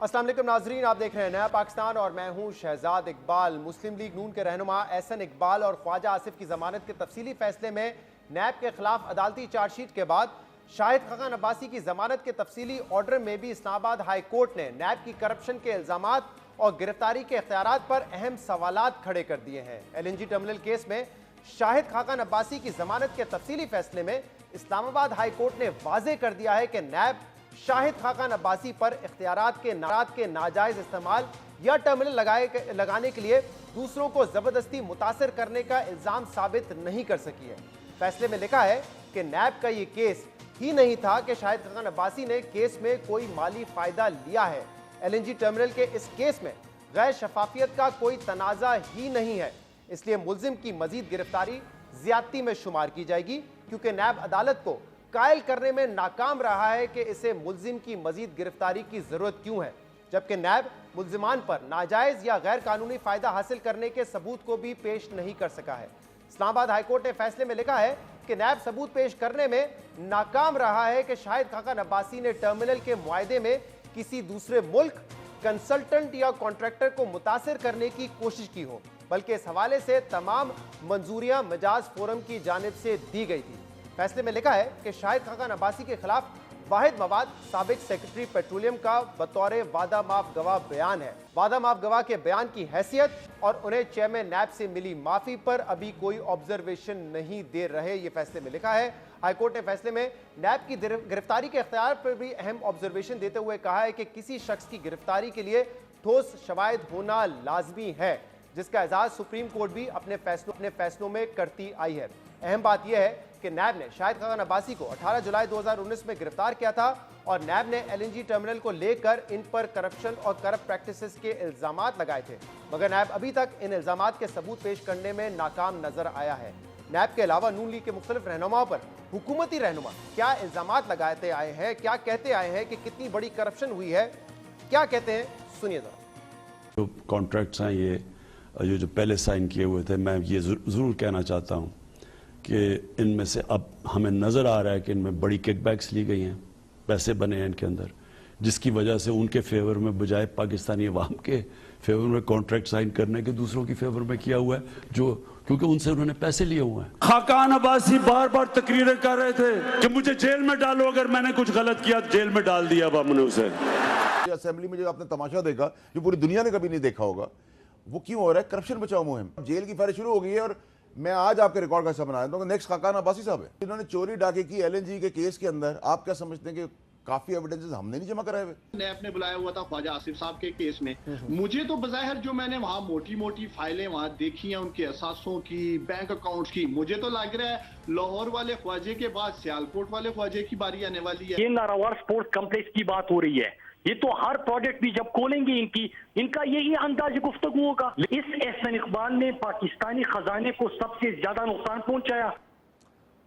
अस्सलाम वालेकुम नाजरीन, आप देख रहे हैं नया पाकिस्तान और मैं हूं शहजाद इकबाल। मुस्लिम लीग नून के रहनुमा एहसन इकबाल और ख्वाजा आसिफ की जमानत के तफसीली फैसले में नैब के खिलाफ अदालती चार्जशीट के बाद शाहिद खाकान अब्बासी की जमानत के तफसीली ऑर्डर में भी इस्लामाबाद हाई कोर्ट ने नैब की करप्शन के इल्जामात और गिरफ्तारी के इख्तियारात पर अहम सवालात खड़े कर दिए हैं। LNG टर्मिनल केस में शाहिद खाकान अब्बासी की जमानत के तफसीली फैसले में इस्लामाबाद हाई कोर्ट ने वाजे कर दिया है कि नैब शाहिद खाकान अब्बासी पर इख्तियारात के नाजायज इस्तेमाल या टर्मिनल लगाने के लिए दूसरों को जबरदस्ती मुतासर करने का इल्जाम साबित नहीं कर सकी है। फैसले में लिखा है कि नैब का यह केस ही नहीं था कि शाहिद खाकान अब्बासी ने केस में कोई माली फायदा लिया है। LNG टर्मिनल के इस केस में गैर शफाफियत का कोई तनाजा ही नहीं है, इसलिए मुल्जिम की मजीद गिरफ्तारी ज्यादती में शुमार की जाएगी, क्योंकि नैब अदालत को कायल करने में नाकाम रहा है कि इसे मुल्जिम की मजीद गिरफ्तारी की जरूरत क्यों है, जबकि नैब मुल्जिमान पर नाजायज या गैर कानूनी फायदा हासिल करने के सबूत को भी पेश नहीं कर सका है। इस्लामाबाद हाईकोर्ट ने फैसले में लिखा है कि नैब सबूत पेश करने में नाकाम रहा है कि शाहिद खाकान अब्बासी ने टर्मिनल के मुआहदे में किसी दूसरे मुल्क, कंसल्टेंट या कॉन्ट्रैक्टर को मुतासिर करने की कोशिश की हो, बल्कि इस हवाले से तमाम मंजूरियां मिजाज फोरम की जानिब से दी गई थी। फैसले में लिखा है कि शाहिद खाकान अब्बासी के खिलाफ वाहिद मवाद साबिक सेक्रेटरी पेट्रोलियम का बतौर वादा माफ गवाह बयान है। वादा माफ गवाह के बयान की हैसियत और उन्हें चेयरमैन नैब से मिली माफी पर अभी कोई ऑब्जर्वेशन नहीं दे रहे, ये फैसले में लिखा है। हाईकोर्ट ने फैसले में नैब की गिरफ्तारी के इख्तियार पर भी अहम ऑब्जर्वेशन देते हुए कहा है कि किसी शख्स की गिरफ्तारी के लिए ठोस शवाहिद होना लाजमी है, जिसका एजाज सुप्रीम कोर्ट भी अपने फैसलों में करती आई है। अहम बात यह है कि नैब ने शाहिद खाकान अब्बासी को 18 जुलाई 2019 में गिरफ्तार किया था और नैब ने LNG टर्मिनल को लेकर इन पर करप्शन और करप्ट प्रैक्टिसेस के इल्जामात लगाए थे, मगर नैब अभी तक इन इल्जामात के सबूत पेश करने में नाकाम नजर आया है। नैब के अलावा नून लीग के मुख्तलिफ रहनुमाओं पर हुकूमती रहनुमा क्या इल्जामात लगाते आए हैं, क्या कहते आए हैं कि कितनी बड़ी करप्शन हुई है, क्या कहते हैं, सुनिए जरा। जो कॉन्ट्रैक्ट्स हैं ये जो पहले साइन किए हुए थे, मैं ये ज़रूर कहना चाहता हूँ कि इनमें से अब हमें नज़र आ रहा है कि इनमें बड़ी किकबैक्स ली गई हैं, पैसे बने हैं इनके अंदर, जिसकी वजह से उनके फेवर में बजाय पाकिस्तानी अवाम के फेवर में कॉन्ट्रैक्ट साइन करने के दूसरों की फेवर में किया हुआ है, जो क्योंकि उनसे उन्होंने पैसे लिए हुए हैं। खाकान अब्बासी बार बार तकरीरें कर रहे थे कि मुझे जेल में डालो, अगर मैंने कुछ गलत किया जेल में डाल दिया अब हमने उसे। असेंबली में जो आपने तमाशा देखा, जो पूरी दुनिया ने कभी नहीं देखा होगा, वो क्यों हो रहा है? करप्शन बचाओ मुहिम। जेल की फायरिश शुरू हो गई है और मैं आज आपके रिकॉर्ड का हिस्सा बना देता हूं। नेक्स्ट खाकान अब्बासी साहब है, इन्होंने चोरी डाके की LNG के केस के अंदर। आप क्या समझते हैं कि काफी एविडेंसेस हमने नहीं जमा कराए हुए? नैब ने बुलाया हुआ था ख्वाजा आसिफ साहब के केस में। मुझे तो बज़ाहिर जो मैंने वहाँ मोटी मोटी फाइलें वहाँ देखी हैं, उनके असासों की, बैंक अकाउंट्स की, मुझे तो लग रहा है लाहौर वाले ख्वाजे के बाद सियालकोट वाले ख्वाजे की बारी आने वाली है। ये नारावार स्पोर्ट्स कॉम्प्लेक्स की बात हो रही है, ये तो हर प्रोजेक्ट भी जब खोलेंगे इनका यही अंदाज गुफ्तगू होगा। इस एहसन इकबाल ने पाकिस्तानी खजाने को सबसे ज्यादा नुकसान पहुंचाया।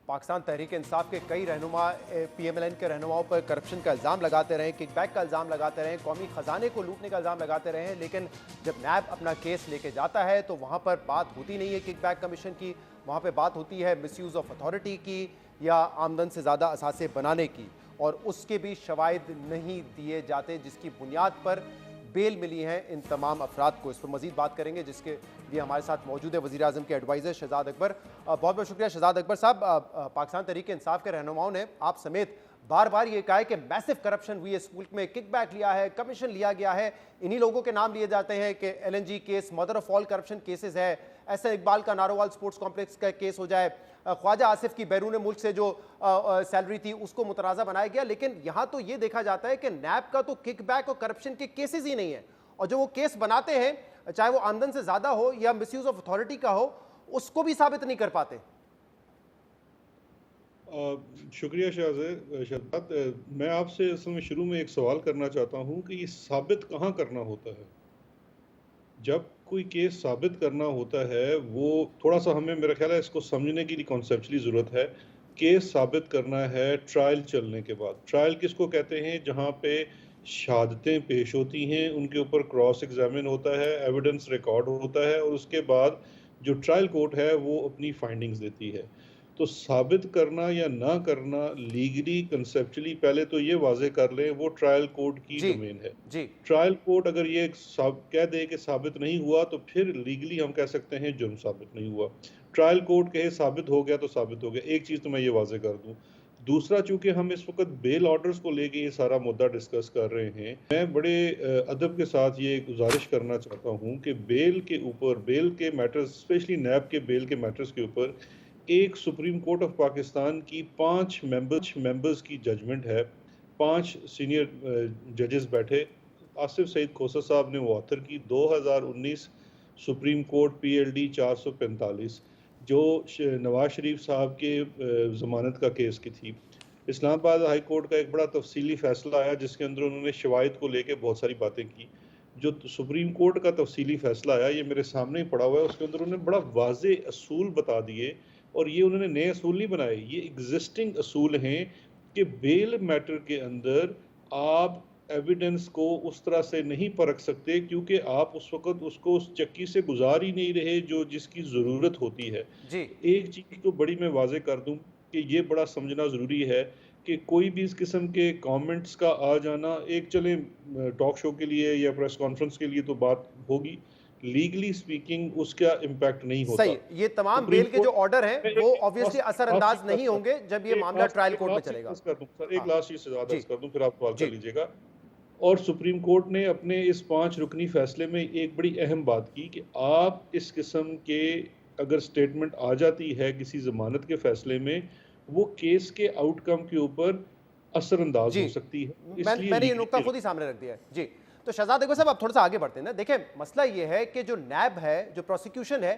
पाकिस्तान तहरीक इंसाफ के कई रहनुमा PMLN के रहनुमाओं पर करप्शन का इल्ज़ाम लगाते रहे, किकबैक का इल्ज़ाम लगाते रहे, कौमी ख़जाने को लूटने का इल्ज़ाम लगाते रहे, लेकिन जब नैब अपना केस लेके जाता है तो वहाँ पर बात होती नहीं है किकबैक कमीशन की, वहाँ पर बात होती है मिसयूज़ ऑफ अथॉरिटी की या आमदन से ज़्यादा असासे बनाने की, और उसके भी शवाहिद नहीं दिए जाते जिसकी बुनियाद पर बेल मिली है इन तमाम अफराद को। इस पर मजीद बात करेंगे, जिसके लिए हमारे साथ मौजूद है वज़ीर आज़म के एडवाइज़र शहजाद अकबर। बहुत बहुत शुक्रिया शहजाद अकबर साहब। पाकिस्तान तहरीक इंसाफ के रहनुमाओं ने आप समेत बार बार ये कहा है कि मैसिव करप्शन हुई है इस मुल्क में, किकबैक लिया है, कमीशन लिया गया है। इन्हीं लोगों के नाम लिए जाते हैं कि LNG case mother of all corruption cases है, एहसन इकबाल का नारोवाल स्पोर्ट्स कॉम्प्लेक्स का केस हो जाए, ख्वाजा आसिफ की बैरून मुल्क से जो सैलरी थी उसको मुतराज़ा बनाया गया। लेकिन यहाँ तो ये देखा जाता है कि नैब का तो किकबैक और करप्शन के केसेस ही नहीं है, और जो वो केस बनाते हैं चाहे वो आमदन से ज़्यादा हो या मिसयूज़ ऑफ अथॉरिटी का हो, उसको भी साबित नहीं कर पाते। शुक्रिया शहजाद। मैं आपसे असल में शुरू में एक सवाल करना चाहता हूँ कि ये साबित कहाँ करना होता है? जब कोई केस साबित करना होता है, वो थोड़ा सा हमें, मेरा ख्याल है, इसको समझने की कॉन्सेप्चुअली ज़रूरत है। केस साबित करना है ट्रायल चलने के बाद। ट्रायल किसको कहते हैं? जहाँ पे शहादतें पेश होती हैं, उनके ऊपर क्रॉस एग्जामिन होता है, एविडेंस रिकॉर्ड होता है, और उसके बाद जो ट्रायल कोर्ट है वो अपनी फाइंडिंग्स देती है। तो साबित करना या ना करना लीगली कंसेप्चुअली पहले तो ये वाजे कर लें, वो ट्रायल कोर्ट की जी डोमेन है। जी ट्रायल कोर्ट अगर ये कह दे कि साबित नहीं हुआ तो फिर लीगली हम कह सकते हैं जुर्म साबित नहीं हुआ। ट्रायल कोर्ट कहे साबित हो गया तो साबित हो गया। एक चीज़ तो मैं ये वाजे कर दूं। दूसरा, चूंकि हम इस वक्त बेल ऑर्डर्स को लेके ये सारा मुद्दा डिस्कस कर रहे हैं, मैं बड़े अदब के साथ ये गुजारिश करना चाहता हूँ कि बेल के ऊपर, बेल के मैटर्स, स्पेशली नैब के बेल के मैटर्स के ऊपर एक सुप्रीम कोर्ट ऑफ पाकिस्तान की 5 मेंबर्स की जजमेंट है। 5 सीनियर जजेस बैठे। आसिफ सईद खोसा साहब ने वो ऑथर की 2019 सुप्रीम कोर्ट PLD 445 जो नवाज शरीफ साहब के ज़मानत का केस की थी। इस्लामाबाद हाई कोर्ट का एक बड़ा तफसीली फ़ैसला आया जिसके अंदर उन्होंने शवाहिद को लेके बहुत सारी बातें की। जो सुप्रीम कोर्ट का तफसीली फ़ैसला आया, ये मेरे सामने ही पड़ा हुआ है, उसके अंदर उन्होंने बड़ा वाज़े असूल बता दिए, और ये उन्होंने नए असूल नहीं बनाए, ये एग्जिस्टिंग असूल हैं कि बेल मैटर के अंदर आप एविडेंस को उस तरह से नहीं परख सकते क्योंकि आप उस वक्त उसको उस चक्की से गुजार ही नहीं रहे जो जिसकी ज़रूरत होती है। जी एक चीज़ तो बड़ी मैं वाजे कर दूं कि ये बड़ा समझना ज़रूरी है कि कोई भी इस किस्म के कमेंट्स का आ जाना, एक चले टॉक शो के लिए या प्रेस कॉन्फ्रेंस के लिए तो बात होगी, लीगली स्पीकिंग उसका इम्पैक्ट नहीं होता। सही, ये तमाम सुप्रीम बेल के जो ऑर्डर हैं मैं वो एक ऑब्वियसली लास्ट असरअंदाज चीज़ नहीं होंगे जब ये मामला ट्रायल कोर्ट में चलेगा। कर दूं सर, एक हाँ, लास्ट चीज़ से ज़्यादा जी कर दूं, फिर आप सवाल जी कर लीजिएगा। और सुप्रीम कोर्ट ने अपने इस 5 रुकनी फैसले में एक बड़ी अहम बात की कि आप इस किस्म के अगर स्टेटमेंट आ जाती है किसी जमानत के फैसले में, वो केस के आउटकम के ऊपर असरअंदाज जी हो सकती है। मैंने ये लीगली नुक्ता खुद ही सामने रख दिया है। जी, तो शहजाद इकबाल साहब, आप थोड़ा सा आगे बढ़ते हैं ना। देखिए, मसला ये है कि जो नैब है, जो प्रोसिक्यूशन है,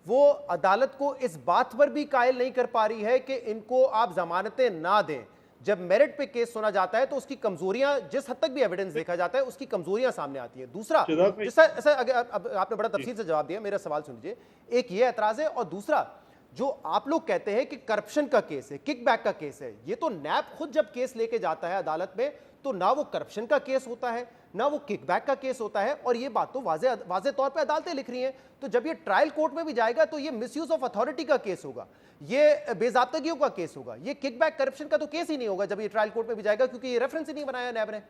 वो अदालत को इस बात पर भी कायल नहीं कर पा रही है कि इनको आप जमानतें ना दें। जब मेरिट पे केस सुना जाता है तो उसकी कमजोरियां, जिस हद तक भी एविडेंस देखा जाता है, उसकी कमजोरियां सामने आती है। दूसरा, जैसा अब आपने बड़ा तफसील से जवाब दिया, मेरा सवाल सुन लीजिए। एक ये एतराज है, और दूसरा जो आप लोग कहते हैं कि करप्शन का केस है, किकबैक का केस है, ये तो नैब खुद जब केस लेके जाता है अदालत में तो ना वो करप्शन का केस होता है ना वो किकबैक का केस होता है, और ये बात तो वाजे तौर पे अदालतें लिख रही हैं। तो जब ये ट्रायल कोर्ट में भी जाएगा तो ये मिसयूज ऑफ अथॉरिटी का केस होगा, ये बेज़ाब्तगियों का केस होगा, ये किकबैक करप्शन का तो केस ही नहीं होगा जब ये ट्रायल कोर्ट में भी जाएगा, क्योंकि ये रेफरेंस ही नहीं बनाया नैब ने।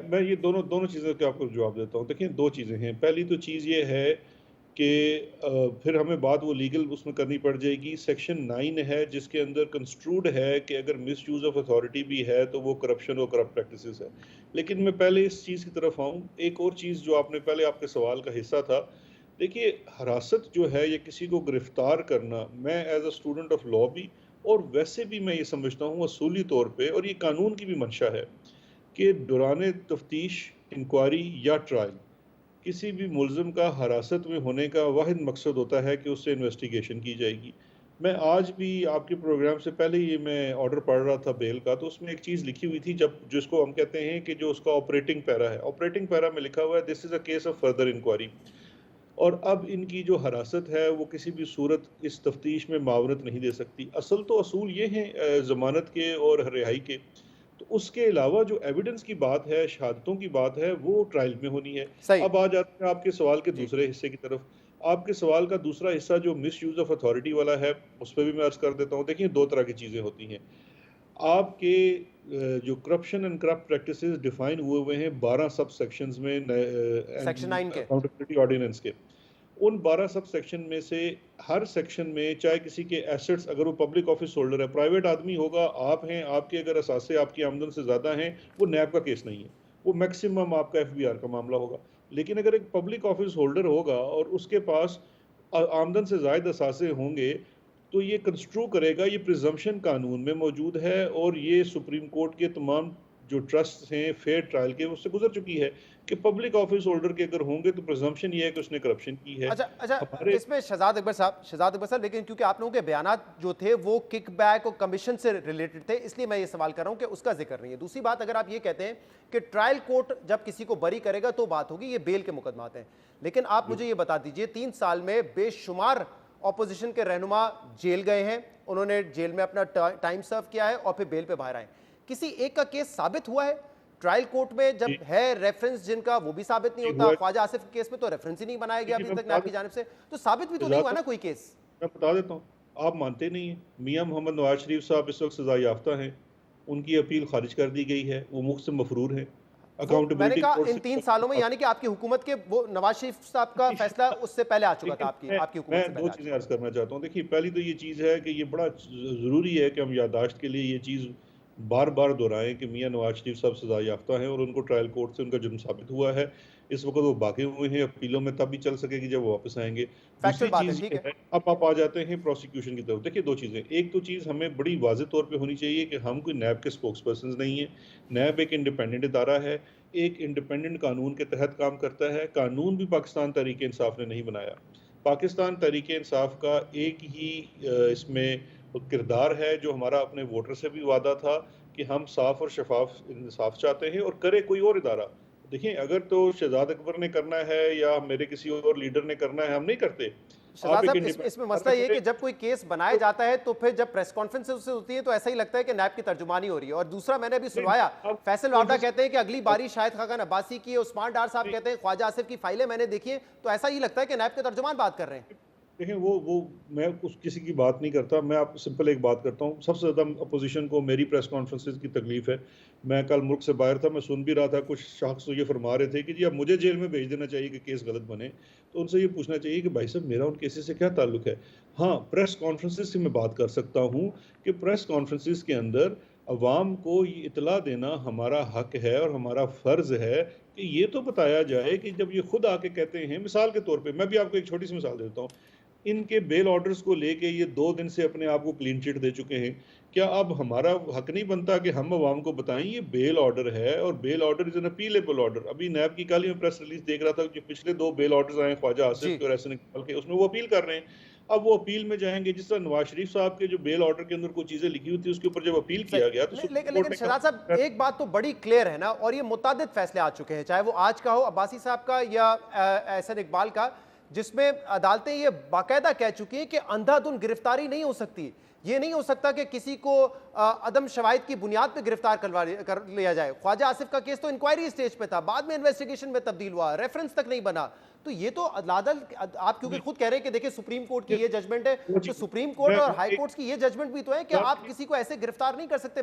मैं ये दोनों चीज़ों के आपको जवाब देता हूँ। देखिए, 2 चीज़ें हैं। पहली तो चीज़ ये है कि फिर हमें बात वो लीगल उसमें करनी पड़ जाएगी। सेक्शन 9 है जिसके अंदर कंस्ट्रूड है कि अगर मिस यूज़ ऑफ अथॉरिटी भी है तो वो करप्शन और करप्ट प्रैक्टिसेस है। लेकिन मैं पहले इस चीज़ की तरफ आऊँ। एक और चीज़ जो आपने पहले आपके सवाल का हिस्सा था, देखिए, हिरासत जो है ये किसी को गिरफ्तार करना, मैं as a student of law भी और वैसे भी मैं ये समझता हूँ असूली तौर पे, और ये कानून की भी मंशा है कि दौरान तफ्तीश, इंक्वायरी या ट्रायल किसी भी मुलजिम का हिरासत में होने का वाहिद मकसद होता है कि उससे इन्वेस्टिगेशन की जाएगी। मैं आज भी आपके प्रोग्राम से पहले ये मैं ऑर्डर पढ़ रहा था बेल का, तो उसमें एक चीज़ लिखी हुई थी, जब जिसको हम कहते हैं कि जो उसका ऑपरेटिंग पैरा है, ऑपरेटिंग पैरा में लिखा हुआ है this is a case of further inquiry. और अब इनकी जो हिरासत है वो किसी भी सूरत इस तफ्तीश में मावनत नहीं दे सकती। असल तो असूल ये हैं ज़मानत के और रिहाई के। तो उसके अलावा जो एविडेंस की बात है, शहादतों की बात है, वो ट्रायल में होनी है। अब आ जाते हैं आपके सवाल के दूसरे हिस्से की तरफ। आपके सवाल का दूसरा हिस्सा जो मिस यूज़ ऑफ अथॉरिटी वाला है, उस पर भी मैं अर्ज़ कर देता हूँ। देखिए, 2 तरह की चीज़ें होती हैं। आपके जो corruption and corrupt practices define हुए हैं 12 सब सेक्शंस में सेक्शन 9 के अकाउंटेबिलिटी ऑर्डिनेंस के। उन 12 सब सेक्शन में से हर सेक्शन में चाहे किसी के एसेट्स, अगर वो पब्लिक ऑफिस होल्डर है, प्राइवेट आदमी होगा, आप हैं, आपके अगर असासे आपकी आमदन से ज़्यादा हैं, वो नैब का केस नहीं है, वो मैक्सिमम आपका FBR का मामला होगा। लेकिन अगर एक पब्लिक ऑफिस होल्डर होगा और उसके पास आमदन से ज़ायद असासे होंगे, तो ये कंस्ट्रू करेगा, ये प्रिजम्पशन कानून में मौजूद है, और ये सुप्रीम कोर्ट के तमाम जो ट्रस्ट हैं फेयर ट्रायल के, उससे गुजर चुकी है कि पब्लिक ऑफिस होल्डर के अगर होंगे तो प्रिजम्पशन ये है कि उसने करप्शन की है। अच्छा, इसमें शहजाद अकबर साहब, लेकिन क्योंकि आप लोगों के बयानात जो थे वो किकबैक और कमीशन से रिलेटेड थे, इसलिए मैं ये सवाल कर रहा हूँ कि उसका जिक्र नहीं है। दूसरी बात, अगर आप ये कहते हैं कि ट्रायल कोर्ट जब किसी को बरी करेगा तो बात होगी, ये बेल के मुकदमात हैं, लेकिन आप मुझे ये बता दीजिए, 3 साल में बेशुमार ऑपोजिशन के रहनुमा जेल गए हैं, उन्होंने जेल में अपना टाइम सर्व किया है और फिर बेल पे बाहर आए। किसी एक का केस साबित हुआ है ट्रायल कोर्ट में जब है रेफरेंस जिनका, वो भी साबित नहीं होता। ख्वाजा आसिफ के केस में तो रेफरेंस ही नहीं बनाया गया अभी तक नैब की जानिब से, तो साबित भी तो नहीं हुआ ना कोई केस। मैं बता देता हूँ आप मानते नहीं हैं। मियां मोहम्मद नवाज शरीफ साहब इस वक्त सजा याफ्ता हैं, उनकी अपील खारिज कर दी गई है, वो मुख्त से मफरूर हैं। मैंने अकाउंटेबिलिटी कहा कोर्ट इन 3 सालों में, यानी कि आपकी हुकूमत के वो नवाज शरीफ साहब का फैसला उससे पहले आ चुका था, आपकी हुकूमत मैं से दो पहले आ चीज़ें चुका अर्ज करना चाहता हूँ। देखिए, पहली तो ये चीज़ है कि ये बड़ा ज़रूरी है कि हम याददाश्त के लिए ये चीज़ बार बार दोहराएं कि मियां नवाज शरीफ साहब सजा याफ्ता हैं और उनको ट्रायल कोर्ट से उनका जुर्म साबित हुआ है। इस वक्त वो बाकी हुए हैं, अपीलों में तब भी चल सकेगी जब वो वापस आएंगे। दूसरी फैक्चुअल बात है, चीज़ ठीक ये है। है, अब आप आ जाते हैं प्रोसिक्यूशन की तरफ। देखिए, दो चीज़ें, एक तो चीज़ हमें बड़ी वाज़ेह तौर पे होनी चाहिए कि हम कोई नैब के स्पोक्स पर्सन नहीं है। नैब एक इंडिपेंडेंट इदारा है, एक इंडिपेंडेंट कानून के तहत काम करता है। कानून भी पाकिस्तान तहरीक इंसाफ ने नहीं बनाया। पाकिस्तान तहरीक इंसाफ का एक ही इसमें किरदार है जो हमारा अपने वोटर से भी वादा था कि हम साफ और शफाफ इंसाफ चाहते हैं, और करे कोई और इदारा। देखिए, अगर तो शहजाद अकबर ने करना है या मेरे किसी और लीडर ने करना है, हम नहीं करते। शहजाद आप एक साहब, इंडिपेंडेंट इसमें मसला ये है कि जब कोई केस बनाया जाता है तो फिर जब प्रेस कॉन्फ्रेंस होती है तो ऐसा ही लगता है कि नैब की तर्जुमानी हो रही है। और दूसरा, मैंने अभी सुनवाया, फैसल वावडा कहते हैं कि अगली बारी शाहिद खाकान अब्बासी की है, उस्मान डार साहब कहते हैं ख्वाजा आसिफ की फाइलें मैंने देखी है, तो ऐसा ही लगता है कि नैब के तर्जुमान बात कर रहे हैं। देखें, वो मैं उस किसी की बात नहीं करता। मैं आपको सिंपल एक बात करता हूँ। सबसे ज़्यादा अपोजिशन को मेरी प्रेस कॉन्फ्रेंसेस की तकलीफ है। मैं कल मुल्क से बाहर था, मैं सुन भी रहा था, कुछ शख्स तो ये फरमा रहे थे कि जी अब मुझे जेल में भेज देना चाहिए कि केस गलत बने। तो उनसे ये पूछना चाहिए कि भाई साहब, मेरा उन केसेस से क्या ताल्लुक है। हाँ, प्रेस कॉन्फ्रेंसेस से मैं बात कर सकता हूँ कि प्रेस कॉन्फ्रेंसेस के अंदर अवाम को ये इतला देना हमारा हक है और हमारा फ़र्ज़ है कि ये तो बताया जाए कि जब ये खुद आके कहते हैं, मिसाल के तौर पे मैं भी आपको एक छोटी सी मिसाल देता हूँ, इनके बेल ऑर्डर्स को लेके ये 2 दिन से अपने आप को क्लीन चिट दे चुके हैं। क्या अब हमारा हक नहीं बनता कि हम अवाम को बताएं ये बेल ऑर्डर है और bail order is an appealable order. अभी नैब की कल ही मैं प्रेस रिलीज देख रहा था कि पिछले 2 बेल ऑर्डर्स आए ख्वाजा आसिफ के और एहसन इकबाल के, उसमें वो अपील कर रहे हैं। अब वो अपील में जाएंगे, जिस तरह नवाज शरीफ साहब के जो बेल ऑर्डर के अंदर कोई चीजें लिखी हुई थी उसके ऊपर जब अपील किया गया तो लेकिन शहजाद साहब, एक बात तो बड़ी क्लियर है ना, और ये मुतअद्दिद फैसले आ चुके हैं, चाहे वो आज का हो अब्बासी साहब का या एहसन इकबाल का, जिसमें अदालतें ये बाकायदा कह चुकी हैं कि अंधाधुंध गिरफ्तारी नहीं हो सकती। ये नहीं हो सकता कि किसी को अदम शवाहिद की बुनियाद पर गिरफ्तार कर लिया जाए। ख्वाजा आसिफ का केस तो इंक्वायरी स्टेज पे था, बाद में इन्वेस्टिगेशन में तब्दील हुआ, रेफरेंस तक नहीं बना। तो ये तो अदालत, आप क्योंकि खुद कह रहे हैं कि देखिए सुप्रीम कोर्ट की ये जजमेंट है, तो सुप्रीम कोर्ट और हाई कोर्ट की ये जजमेंट भी तो है कि आप किसी को ऐसे गिरफ्तार नहीं कर सकते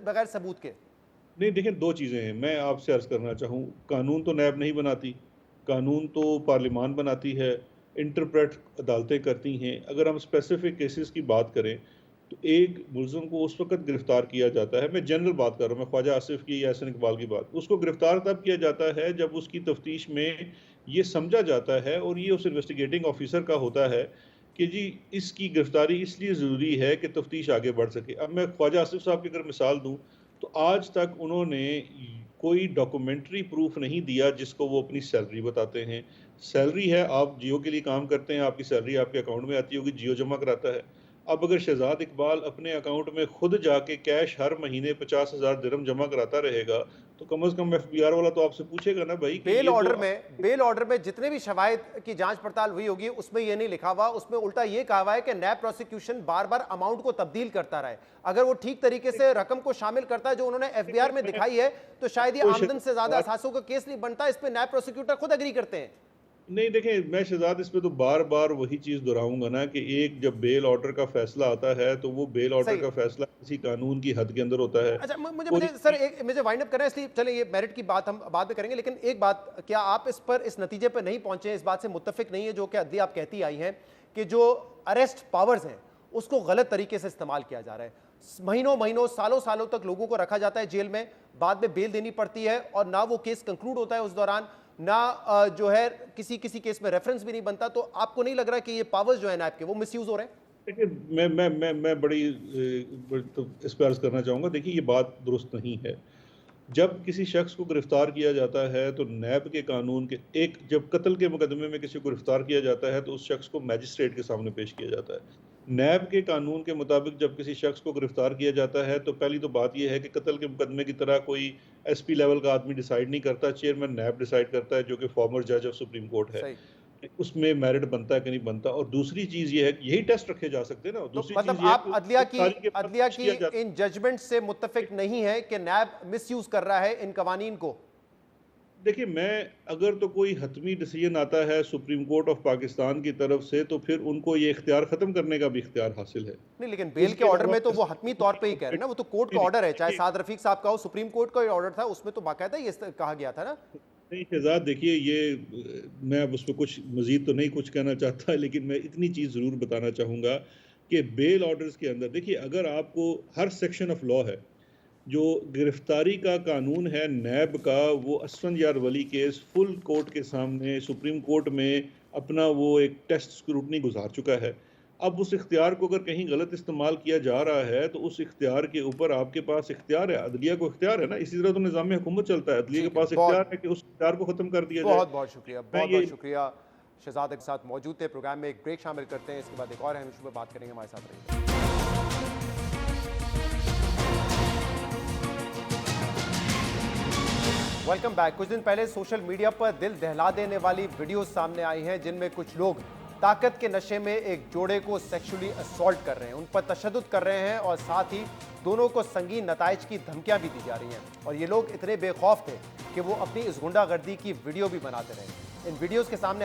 बगैर सबूत के। नहीं, देखिए, 2 चीजें हैं। मैं आपसे अर्ज करना चाहूँ, कानून तो नैब नहीं बनाती, कानून तो पार्लियामान बनाती है, इंटरप्रेट अदालतें करती हैं। अगर हम स्पेसिफिक केसेस की बात करें तो एक मुलज़िम को उस वक्त गिरफ्तार किया जाता है, मैं जनरल बात कर रहा हूँ, मैं ख्वाजा आसिफ की या एहसन इकबाल की बात, उसको गिरफ्तार तब किया जाता है जब उसकी तफ्तीश में ये समझा जाता है और ये उस इन्वेस्टिगेटिंग ऑफिसर का होता है कि जी इसकी गिरफ्तारी इसलिए ज़रूरी है कि तफ्तीश आगे बढ़ सके। अब मैं ख्वाजा आसिफ साहब की अगर मिसाल दूँ तो आज तक उन्होंने कोई डॉक्यूमेंट्री प्रूफ नहीं दिया जिसको वो अपनी सैलरी बताते हैं। सैलरी है, आप जियो के लिए काम करते हैं, आपकी सैलरी आपके अकाउंट में आती होगी, जियो जमा कराता है। अब अगर शहजाद इकबाल अपने अकाउंट में खुद जाके कैश हर महीने 50,000 दिरहम जमा कराता रहेगा तो कम से कम एफबीआर वाला तो आपसे पूछेगा ना भाई। बेल ऑर्डर में जितने भी शवाहिद की जांच पड़ताल हुई होगी उसमें ये नहीं लिखा हुआ, उसमें उल्टा ये कहा हुआ है कि नैब प्रोसिक्यूशन बार बार अमाउंट को तब्दील करता रहे। अगर वो ठीक तरीके से रकम को शामिल करता है जो उन्होंने एफबीआर में दिखाई है तो शायद ये आमदन से ज्यादा असासों का केस नहीं बनता। इस पे नैब प्रोसिक्यूटर खुद एग्री करते हैं। नहीं, देखें, मैं शहजाद इस पे तो बार बार वही चीज़ दोहराऊंगा ना कि एक जब बेल ऑर्डर का फैसला आता है तो वो बेल ऑर्डर का फैसला किसी कानून की हद के अंदर होता है। अच्छा, मुझे सर मुझे वाइंड अप करना है, इसलिए चलें ये मेरिट की बात हम बाद में करेंगे, लेकिन एक बात, क्या आप इस नतीजे पर नहीं पहुंचे, इस बात से मुत्तफिक नहीं है जो कि अदलिया आप कहती आई हैं कि जो अरेस्ट पावर्स हैं उसको गलत तरीके से इस्तेमाल किया जा रहा है। महीनों सालों सालों तक लोगों को रखा जाता है जेल में, बाद में बेल देनी पड़ती है और ना वो केस कंक्लूड होता है उस दौरान, ना जो है किसी केस में रेफरेंस भी नहीं बनता। तो आपको नहीं लग रहा कि ये पावर्स जो है नैब के वो मिसयूज हो रहे हैं? देखिए, मैं बड़ी तो इस पर अर्ज करना चाहूँगा। देखिए, ये बात दुरुस्त नहीं है। जब किसी शख्स को गिरफ्तार किया जाता है तो नैब के कानून के जब कत्ल के मुकदमे में किसी को गिरफ्तार किया जाता है तो उस शख्स को मैजिस्ट्रेट के सामने पेश किया जाता है। नैब के कानून के मुताबिक जब किसी शख्स को गिरफ्तार किया जाता है तो पहली तो बात यह है कि कत्ल के मुकदमे की तरह कोई एसपी लेवल का आदमी डिसाइड नहीं करता, चेयरमैन नैब डिसाइड करता है जो कि फॉर्मर जज ऑफ सुप्रीम कोर्ट है। उसमें मेरिट बनता है कि नहीं बनता। और दूसरी चीज ये है कि यही टेस्ट रखे जा सकते हैं ना। तो मतलब आप अदलिया की इन जजमेंट से मुत्तफिक नहीं है कि नैब मिसयूज कर रहा है इन कवानीन को? देखिए, मैं अगर तो कोई हतमी डिसीजन आता है सुप्रीम कोर्ट ऑफ पाकिस्तान की तरफ से, तो फिर उनको ये इख्तियार ख़त्म करने का भी इख्तियार हासिल है। नहीं, लेकिन बेल के इसके ऑर्डर अलावा में तो वो हतमी तौर पे ही कह रहे हैं ना, वो तो कोर्ट का नहीं, ऑर्डर है, चाहे देखिए, साद रफीक साहब का हो, सुप्रीम कोर्ट का ऑर्डर था, उसमें तो बाकायदा ये कहा गया था ना। नहीं शहजाद, देखिए मैं अब उस पर कुछ मजीद तो नहीं कुछ कहना चाहता, लेकिन मैं इतनी चीज़ ज़रूर बताना चाहूँगा कि बेल ऑर्डर्स के अंदर देखिए, अगर आपको हर सेक्शन ऑफ लॉ है, जो गिरफ्तारी का कानून है नैब का, वो असफंद यार वली केस फुल कोर्ट के सामने सुप्रीम कोर्ट में अपना वो एक टेस्ट स्क्रूटनी गुजार चुका है। अब उस इख्तियार को अगर कहीं गलत इस्तेमाल किया जा रहा है, तो उस इख्तियार के ऊपर आपके पास इख्तियार है, अदलिया को इख्तियार है ना, इसी तरह तो निज़ाम हुकूमत चलता है, अदलिया के पास इख्तियार है कि उस इख्तियार को ख़त्म कर दिया जाए। बहुत बहुत शुक्रिया, मैं बहुत ये बहुत शुक्रिया। शहजाद के साथ मौजूद थे, प्रोग्राम में एक ब्रेक शामिल करते हैं, इसके बाद एक और अहम इशू पर बात करेंगे, हमारे साथ रहिए। Welcome back. कुछ दिन पहले सोशल मीडिया पर दिल दहला देने वाली वीडियोस सामने आई हैं, जिनमें कुछ लोग ताकत के नशे में एक जोड़े को सेक्सुअली असॉल्ट कर रहे हैं, उन पर तशद्दुद कर रहे हैं और साथ ही दोनों को संगीन नताइज की धमकियां भी दी जा रही हैं। और ये लोग इतने बेखौफ थे कि वो अपनी इस गुंडागर्दी की वीडियो भी बनाते रहे। इन वीडियोस के सामने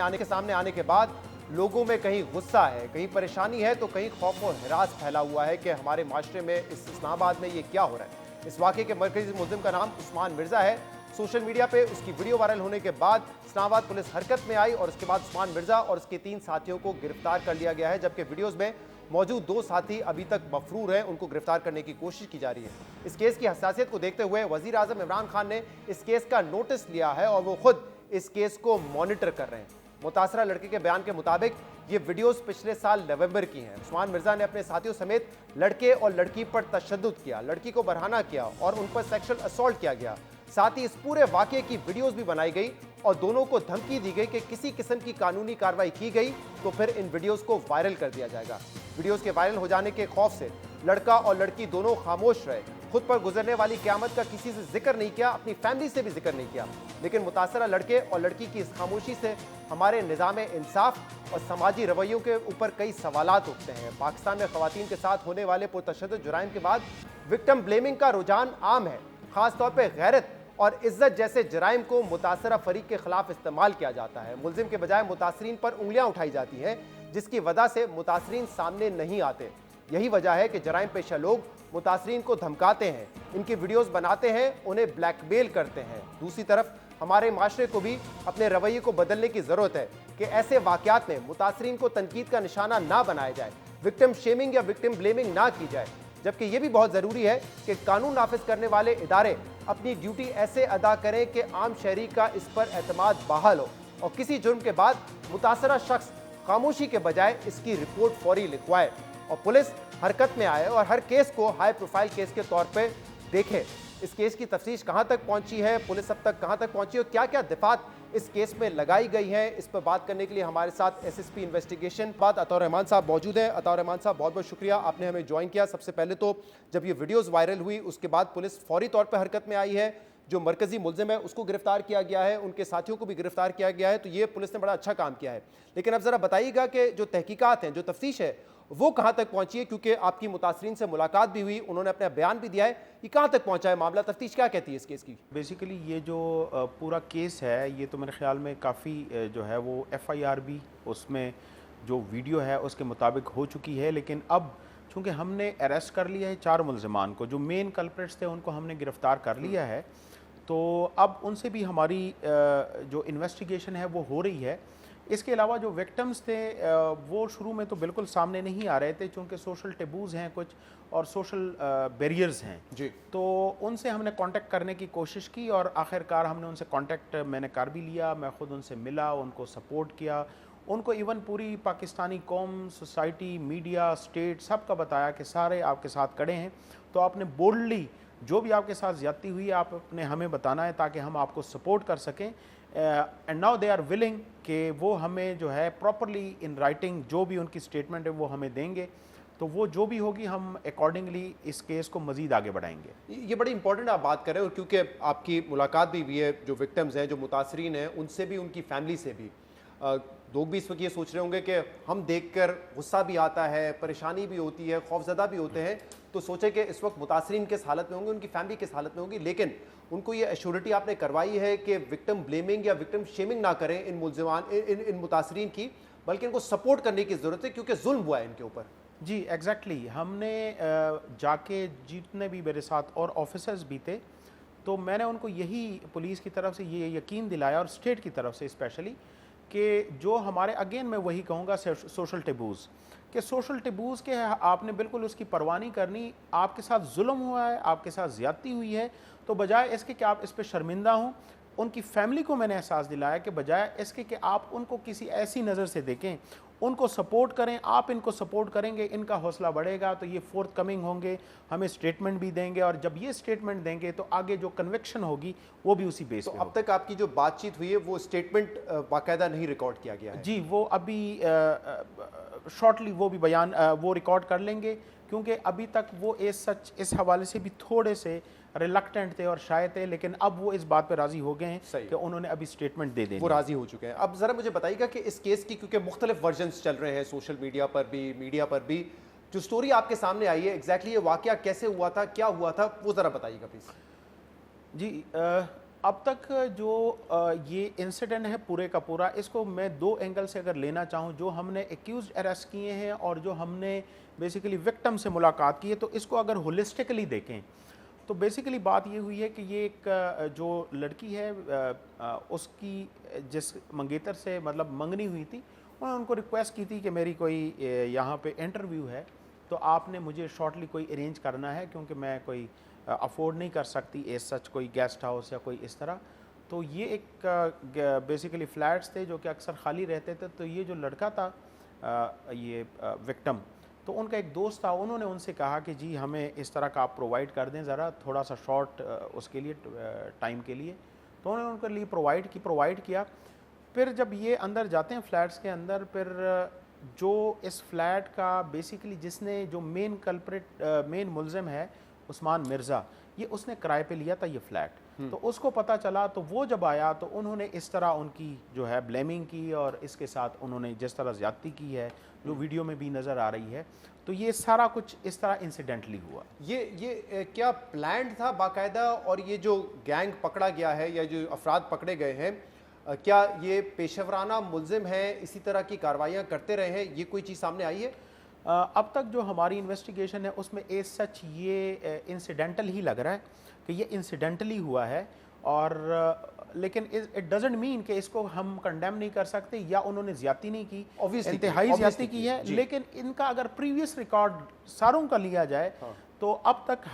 आने के बाद लोगों में कहीं गुस्सा है, कहीं परेशानी है, तो कहीं खौफ और हिरास फैला हुआ है कि हमारे माशरे में इस इस्लामाबाद में ये क्या हो रहा है। इस वाक़े के मरकज़ी मुल्ज़िम का नाम उस्मान मिर्ज़ा है। सोशल मीडिया पे उसकी वीडियो वायरल होने के बाद इस्लामाबाद पुलिस हरकत में आई और उसके बाद उस्मान मिर्ज़ा और उसके 3 साथियों को गिरफ्तार कर लिया गया है, जबकि वीडियोस में मौजूद 2 साथी अभी तक मफरूर हैं, उनको गिरफ्तार करने की कोशिश की जा रही है। इस केस की हसासियत को देखते हुए वज़ीर आज़म इमरान खान ने इस केस का नोटिस लिया है और वो खुद इस केस को मॉनिटर कर रहे हैं। मुतासरा लड़के के बयान के मुताबिक ये वीडियोस पिछले साल नवंबर की हैं। उस्मान मिर्ज़ा ने अपने साथियों समेत लड़के और लड़की पर तशद्दुद किया, लड़की को बरहाना किया और उन पर सेक्सुअल असॉल्ट किया गया। साथ ही इस पूरे वाक़े की वीडियोस भी बनाई गई और दोनों को धमकी दी गई कि किसी किस्म की कानूनी कार्रवाई की गई तो फिर इन वीडियोस को वायरल कर दिया जाएगा। वीडियोस के वायरल हो जाने के खौफ से लड़का और लड़की दोनों खामोश रहे, खुद पर गुजरने वाली क़यामत का किसी से जिक्र नहीं किया, अपनी फैमिली से भी जिक्र नहीं किया। लेकिन मुतासरा लड़के और लड़की की इस खामोशी से हमारे निज़ाम इंसाफ और समाजी रवैयों के ऊपर कई सवालात उठते हैं। पाकिस्तान में ख़वातीन के साथ होने वाले पुरतशद्दुद जुराइम के बाद विक्टिम ब्लेमिंग का रुझान आम है। ख़ासतौर पर गैरत और इज्जत जैसे जराइम को मुतासरा फरीक के खिलाफ इस्तेमाल किया जाता है। मुल्जिम के बजाय मुतासरीन पर उंगलियां उठाई जाती हैं, जिसकी वजह से मुतासरीन सामने नहीं आते। यही वजह है कि जराइम पेशा लोग मुतासरीन को धमकाते हैं, इनकी वीडियोस बनाते हैं, उन्हें ब्लैकमेल करते हैं। दूसरी तरफ हमारे माशरे को भी अपने रवैये को बदलने की ज़रूरत है कि ऐसे वाक़यात में मुतासरीन को तनकीद का निशाना ना बनाया जाए, विक्टिम शेमिंग या विक्टिम ब्लेमिंग ना की जाए। जबकि ये भी बहुत ज़रूरी है कि कानून नाफिज करने वाले इदारे अपनी ड्यूटी ऐसे अदा करें कि आम शहरी का इस पर एतमाद बहाल हो और किसी जुर्म के बाद मुतासरा शख्स खामोशी के बजाय इसकी रिपोर्ट फौरी लिखवाए और पुलिस हरकत में आए और हर केस को हाई प्रोफाइल केस के तौर पर देखे। इस केस की तफ्तीश कहाँ तक पहुँची है, पुलिस अब तक कहाँ तक पहुँची और क्या क्या दिफात इस केस में लगाई गई है, इस पर बात करने के लिए हमारे साथ एसएसपी इन्वेस्टिगेशन अताउर रहमान साहब मौजूद हैं। अताउर रहमान साहब, बहुत बहुत शुक्रिया, आपने हमें ज्वाइन किया। सबसे पहले तो जब ये वीडियोस वायरल हुई उसके बाद पुलिस फौरी तौर पर हरकत में आई है, जो मरकजी मुल्जिम है उसको गिरफ्तार किया गया है, उनके साथियों को भी गिरफ्तार किया गया है, तो ये पुलिस ने बड़ा अच्छा काम किया है। लेकिन अब ज़रा बताइएगा कि जो तहकीकात हैं, जो तफ्तीश है, वो कहाँ तक पहुँची है? क्योंकि आपकी मुतासरीन से मुलाकात भी हुई, उन्होंने अपना बयान भी दिया है, ये कहाँ तक पहुँचा है मामला, तफ्तीश क्या कहती है इस केस की? बेसिकली ये जो पूरा केस है, ये तो मेरे ख्याल में काफ़ी जो है वो FIR भी उसमें जो वीडियो है उसके मुताबिक हो चुकी है। लेकिन अब चूँकि हमने अरेस्ट कर लिया है 4 मुल्ज़िमान को, जो मेन कल्प्रिट्स थे उनको हमने गिरफ़्तार कर लिया है, तो अब उनसे भी हमारी जो इन्वेस्टिगेशन है वो हो रही है। इसके अलावा जो विक्टिम्स थे वो शुरू में तो बिल्कुल सामने नहीं आ रहे थे, चूँकि सोशल टेबूज़ हैं कुछ और सोशल बैरियर्स हैं जी, तो उनसे हमने कांटेक्ट करने की कोशिश की और आखिरकार हमने उनसे कांटेक्ट मैंने कर भी लिया। मैं ख़ुद उनसे मिला, उनको सपोर्ट किया, उनको इवन पूरी पाकिस्तानी कौम, सोसाइटी, मीडिया, स्टेट सब का बताया कि सारे आपके साथ खड़े हैं, तो आपने बोल्डली जो भी आपके साथ ज़्यादती हुई है आप अपने हमें बताना है ताकि हम आपको सपोर्ट कर सकें। And now they are willing कि वो हमें जो है प्रॉपरली इन राइटिंग जो भी उनकी स्टेटमेंट है वो हमें देंगे, तो वो जो भी होगी हम अकॉर्डिंगली इस केस को मज़ीद आगे बढ़ाएंगे। ये बड़ी इंपॉर्टेंट आप बात करें, और क्योंकि आपकी मुलाकात भी हुई है जो विक्टिम्स हैं, जो मुतासरीन हैं, उनसे भी, उनकी फैमिली से भी। लोग भी इस वक्त ये सोच रहे होंगे कि हम देखकर गुस्सा भी आता है, परेशानी भी होती है, खौफजदा भी होते हैं, तो सोचे कि इस वक्त मुतासरीन किस हालत में होंगे, उनकी फैमिली किस हालत में होगी, लेकिन उनको ये एश्योरिटी आपने करवाई है कि विक्टिम ब्लेमिंग या विक्टिम शेमिंग ना करें इन मुलजिमान इन मुतासरीन की, बल्कि इनको सपोर्ट करने की ज़रूरत है क्योंकि जुल्म हुआ है इनके ऊपर। जी एग्जैक्टली हमने जाके जितने भी मेरे साथ और ऑफिसर्स भी थे, तो मैंने उनको यही पुलिस की तरफ से ये यकीन दिलाया और स्टेट की तरफ से स्पेशली कि जो हमारे अगेन मैं वही कहूँगा सोशल टेबूज़ कि सोशल टेबूज़ के आपने बिल्कुल उसकी परवाह नहीं करनी। आपके साथ जुल्म हुआ है, आपके साथ ज़्यादती हुई है, तो बजाय इसके कि आप इस पर शर्मिंदा हों, उनकी फैमिली को मैंने एहसास दिलाया कि बजाय इसके कि आप उनको किसी ऐसी नज़र से देखें, उनको सपोर्ट करें। आप इनको सपोर्ट करेंगे, इनका हौसला बढ़ेगा, तो ये फोर्थ कमिंग होंगे, हमें स्टेटमेंट भी देंगे, और जब ये स्टेटमेंट देंगे तो आगे जो कन्विक्शन होगी वो भी उसी बेस तो पे अब तक आपकी जो बातचीत हुई है वो स्टेटमेंट बाकायदा नहीं रिकॉर्ड किया गया है? जी, वो अभी शॉर्टली वो भी बयान वो रिकॉर्ड कर लेंगे, क्योंकि अभी तक वो इस हवाले से भी थोड़े से रिलक्टेंट थे और शायद थे, लेकिन अब वो इस बात पे राजी हो गए हैं कि उन्होंने अभी स्टेटमेंट दे देनी, वो राजी हो चुके हैं। अब ज़रा मुझे बताइएगा कि इस केस की, क्योंकि मुख्तलिफ वर्जन्स चल रहे हैं सोशल मीडिया पर भी, मीडिया पर भी, जो स्टोरी आपके सामने आई है एग्जैक्टली ये वाकया कैसे हुआ था, क्या हुआ था, वो ज़रा बताइएगा प्लीज़। जी अब तक जो ये इंसिडेंट है पूरे का पूरा, इसको मैं दो एंगल से अगर लेना चाहूँ, जो हमने एक्यूज्ड अरेस्ट किए हैं और जो हमने बेसिकली विक्टिम से मुलाकात की है, तो इसको अगर होलिस्टिकली देखें तो बेसिकली बात ये हुई है कि ये एक जो लड़की है उसकी जिस मंगेतर से मतलब मंगनी हुई थी, उन्होंने उनको रिक्वेस्ट की थी कि मेरी कोई यहाँ पे इंटरव्यू है, तो आपने मुझे शॉर्टली कोई अरेंज करना है, क्योंकि मैं कोई अफोर्ड नहीं कर सकती एज सच कोई गेस्ट हाउस या कोई इस तरह। तो ये एक बेसिकली फ्लैट्स थे जो कि अक्सर खाली रहते थे। तो ये जो लड़का था ये विक्टिम, तो उनका एक दोस्त था, उन्होंने उनसे कहा कि जी हमें इस तरह का आप प्रोवाइड कर दें ज़रा थोड़ा सा शॉर्ट उसके लिए टाइम के लिए। तो उन्होंने उनके लिए प्रोवाइड किया। फिर जब ये अंदर जाते हैं फ्लैट्स के अंदर, फिर जो इस फ्लैट का बेसिकली जिसने जो मेन मुलजिम है उस्मान मिर्ज़ा, ये उसने किराए पे लिया था ये फ्लैट। तो उसको पता चला, तो वो जब आया तो उन्होंने इस तरह उनकी जो है ब्लेमिंग की, और इसके साथ उन्होंने जिस तरह ज़्यादती की है जो वीडियो में भी नज़र आ रही है, तो ये सारा कुछ इस तरह इंसिडेंटली हुआ। ये क्या प्लान्ड था बाकायदा? और ये जो गैंग पकड़ा गया है या जो अफराद पकड़े गए हैं, क्या ये पेशेवराना मुलजिम हैं, इसी तरह की कार्रवाइयाँ करते रहे हैं, ये कोई चीज़ सामने आई है? अब तक जो हमारी इन्वेस्टिगेशन है उसमें एज सच ये इंसिडेंटल ही लग रहा है कि ये इंसिडेंटली हुआ है, और लेकिन इट डजंट मीन कि इसको हम कंडेम नहीं कर सकते या उन्होंने ज्यादती नहीं की, इंतहाई ज्यादती की है। लेकिन इनका अगर प्रीवियस रिकॉर्ड सारों का लिया जाए तो अब तक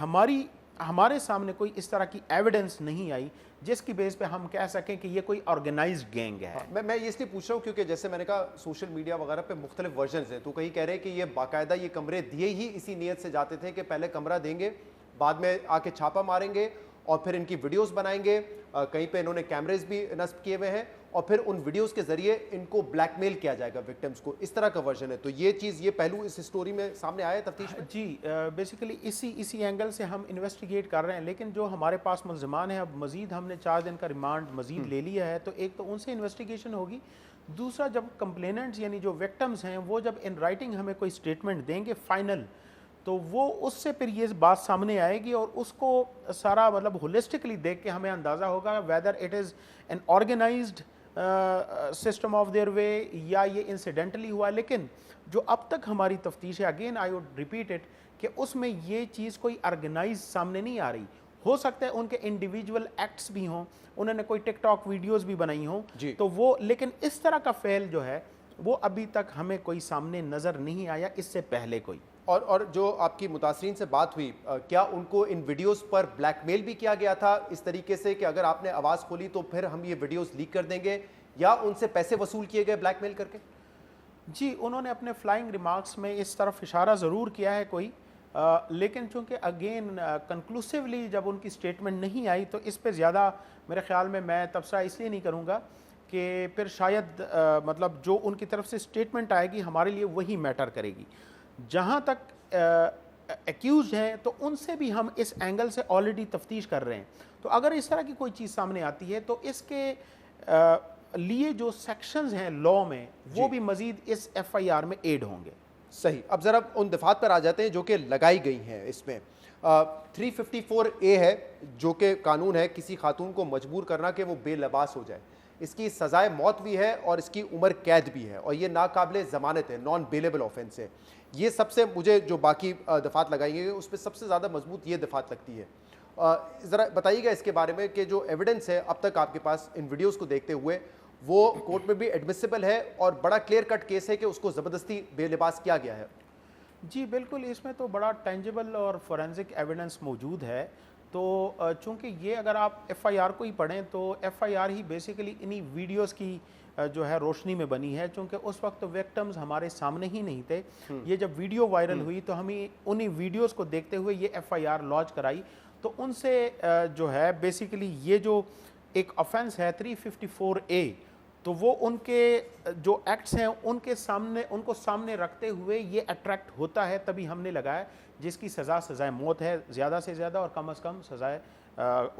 हमारे सामने कोई इस तरह की एविडेंस नहीं आई जिसकी बेस पे हम कह सकें कि ये कोई ऑर्गेनाइज्ड गैंग है। मैं ये इसलिए पूछ रहा हूँ क्योंकि जैसे मैंने कहा सोशल मीडिया वगैरह पे मुख्तलिफ वर्जन्स हैं, तो कहीं कह रहे हैं कि ये बाकायदा ये कमरे दिए ही इसी नीयत से जाते थे कि पहले कमरा देंगे, बाद में आके छापा मारेंगे और फिर इनकी वीडियोस बनाएंगे। कहीं पे इन्होंने कैमरेज भी नस्ब किए हुए हैं और फिर उन वीडियोस के जरिए इनको ब्लैकमेल किया जाएगा विक्टिम्स को, इस तरह का वर्जन है। तो ये चीज़, ये पहलू इस स्टोरी में सामने आया तफ्तीश में? जी बेसिकली इसी एंगल से हम इन्वेस्टिगेट कर रहे हैं। लेकिन जो हमारे पास मुल्ज़िमान है, अब मज़ीद हमने 4 दिन का रिमांड मज़ीद ले लिया है, तो एक तो उनसे इन्वेस्टिगेशन होगी, दूसरा जब कंप्लेनेंट्स यानी जो विक्टिम्स हैं वो जब इन राइटिंग हमें कोई स्टेटमेंट देंगे फाइनल, तो वो उससे फिर ये बात सामने आएगी और उसको सारा मतलब होलिस्टिकली देख के हमें अंदाज़ा होगा whether it is an organized system of their way या ये इंसिडेंटली हुआ। लेकिन जो अब तक हमारी तफ्तीश है, again I would repeat it, कि उसमें ये चीज़ कोई ऑर्गेनाइज सामने नहीं आ रही। हो सकता है उनके इंडिविजुअल एक्ट्स भी हों, उन्होंने कोई टिकटॉक वीडियोस भी बनाई हों, तो वो, लेकिन इस तरह का फेल जो है वो अभी तक हमें कोई सामने नज़र नहीं आया इससे पहले कोई। और जो आपकी मुतासरीन से बात हुई, क्या उनको इन वीडियोस पर ब्लैकमेल भी किया गया था इस तरीके से कि अगर आपने आवाज़ खोली तो फिर हम ये वीडियोस लीक कर देंगे, या उनसे पैसे वसूल किए गए ब्लैकमेल करके? जी, उन्होंने अपने फ्लाइंग रिमार्क्स में इस तरफ इशारा ज़रूर किया है कोई, लेकिन चूँकि अगेन कंक्लूसिवली जब उनकी स्टेटमेंट नहीं आई तो इस पर ज़्यादा मेरे ख़्याल में मैं तबसरा इसलिए नहीं करूँगा कि फिर शायद मतलब जो उनकी तरफ से स्टेटमेंट आएगी हमारे लिए वही मैटर करेगी। जहाँ तक एक्यूज हैं तो उनसे भी हम इस एंगल से ऑलरेडी तफ्तीश कर रहे हैं। तो अगर इस तरह की कोई चीज़ सामने आती है तो इसके लिए जो सेक्शंस हैं लॉ में वो भी मजीद इस FIR में ऐड होंगे। सही। अब जरा उन दफात पर आ जाते हैं जो कि लगाई गई हैं। इसमें 354A है जो कि कानून है किसी खातून को मजबूर करना कि वो बेलबास हो जाए। इसकी सजाए मौत भी है और इसकी उम्र कैद भी है और ये नाकाबिले ज़मानत है, नॉन बेलेबल ऑफेंस है। ये सबसे मुझे जो बाकी दफात लगाई गई उस पर सबसे ज़्यादा मजबूत ये दफात लगती है। ज़रा बताइएगा इसके बारे में कि जो एविडेंस है अब तक आपके पास इन वीडियोज़ को देखते हुए वो कोर्ट में भी एडमिसिबल है और बड़ा क्लियर कट केस है कि उसको ज़बरदस्ती बेलिबास किया गया है। जी बिल्कुल, इसमें तो बड़ा टेंजिबल और फोरेंसिक एविडेंस मौजूद है। तो चूँकि ये अगर आप FIR को ही पढ़ें तो FIR ही बेसिकली इन्हीं वीडियोस की जो है रोशनी में बनी है, चूँकि उस वक्त विक्टिम्स हमारे सामने ही नहीं थे। ये जब वीडियो वायरल हुई तो हमें उन्हीं वीडियोस को देखते हुए ये FIR लॉन्च कराई। तो उनसे जो है बेसिकली ये जो एक ऑफेंस है 354A, तो वो उनके जो एक्ट्स हैं उनको सामने रखते हुए ये अट्रैक्ट होता है, तभी हमने लगाया जिसकी सज़ाए मौत है ज़्यादा से ज़्यादा और कम से कम सज़ाए